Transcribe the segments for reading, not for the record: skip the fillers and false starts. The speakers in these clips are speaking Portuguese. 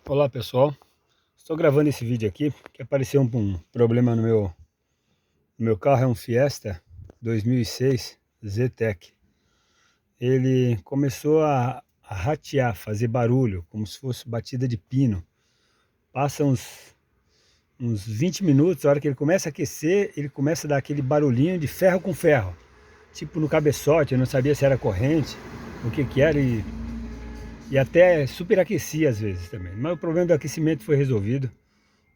Olá pessoal, estou gravando esse vídeo aqui porque apareceu um problema no meu carro. É um Fiesta 2006 Zetec. Ele começou a ratear, fazer barulho, como se fosse batida de pino. Passa uns 20 minutos, a hora que ele começa a aquecer, ele começa a dar aquele barulhinho de ferro com ferro. Tipo no cabeçote, eu não sabia se era corrente, o que era, e até superaquecia às vezes também. Mas o problema do aquecimento foi resolvido,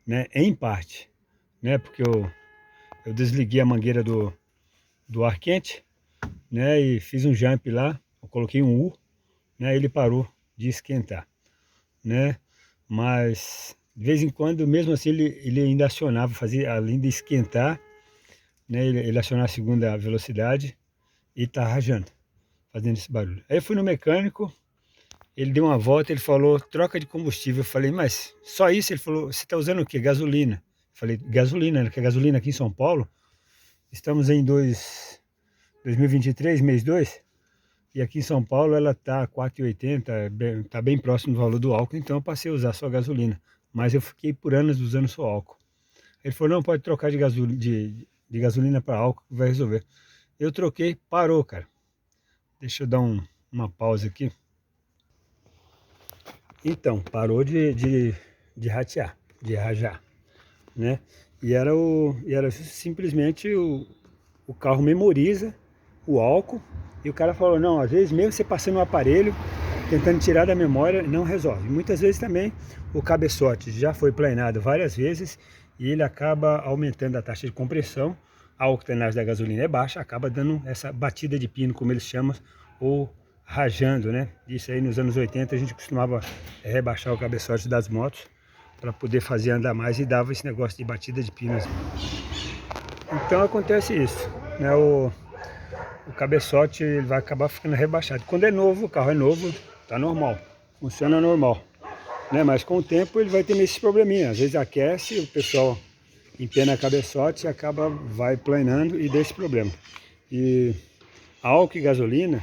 né, em parte, né, porque eu desliguei a mangueira do ar quente, né, e fiz um jump lá, eu coloquei um U, né, ele parou de esquentar, né, mas de vez em quando, mesmo assim, ele ainda acionava, fazia, além de esquentar, né, ele acionava a segunda velocidade e tá rajando, fazendo esse barulho. Aí eu fui no mecânico, ele deu uma volta, ele falou, troca de combustível. Eu falei, mas só isso? Ele falou, você está usando o quê? Gasolina. Eu falei, gasolina, né? Que a gasolina aqui em São Paulo, estamos em 2023, mês 2, e aqui em São Paulo ela está 4,80, está bem próximo do valor do álcool, então eu passei a usar só gasolina. Mas eu fiquei por anos usando só álcool. Ele falou, não, pode trocar de gasolina para álcool que vai resolver. Eu troquei, parou, cara. Deixa eu dar uma pausa aqui. Então, parou de ratear, de rajar, né? E era simplesmente o carro memoriza o álcool, e o cara falou, não, às vezes mesmo você passando o aparelho, tentando tirar da memória, não resolve. Muitas vezes também o cabeçote já foi planado várias vezes e ele acaba aumentando a taxa de compressão, a octanagem da gasolina é baixa, acaba dando essa batida de pino, como eles chamam, ou rajando, né? Isso aí nos anos 80 a gente costumava rebaixar o cabeçote das motos para poder fazer andar mais, e dava esse negócio de batida de pinos. Então acontece isso, né? O cabeçote ele vai acabar ficando rebaixado. Quando é novo, o carro é novo, tá normal, funciona normal, né? Mas com o tempo ele vai ter esses probleminhas. Às vezes aquece, o pessoal empena a cabeçote e vai planando e dá esse problema. E álcool e gasolina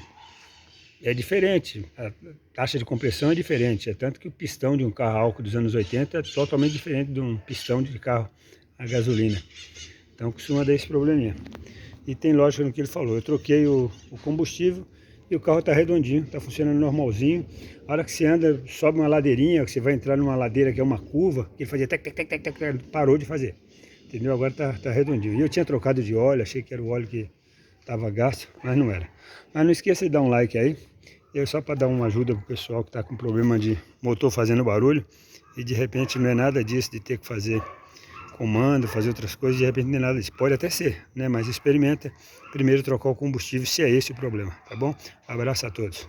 é diferente, a taxa de compressão é diferente, é tanto que o pistão de um carro a álcool dos anos 80 é totalmente diferente de um pistão de carro a gasolina. Então costuma dar esse probleminha. E tem lógica no que ele falou, eu troquei o combustível e o carro está redondinho, está funcionando normalzinho. A hora que você anda, sobe uma ladeirinha, que você vai entrar numa ladeira que é uma curva, que ele fazia tec, tec, tec, tec, tec, parou de fazer, entendeu? Agora tá redondinho. E eu tinha trocado de óleo, achei que era o óleo que estava gasto, mas não era. Mas não esqueça de dar um like aí, só para dar uma ajuda para o pessoal que está com problema de motor fazendo barulho, e de repente não é nada disso, de ter que fazer comando, fazer outras coisas, de repente não é nada disso. Pode até ser, né? Mas experimenta primeiro trocar o combustível, se é esse o problema, tá bom? Abraço a todos.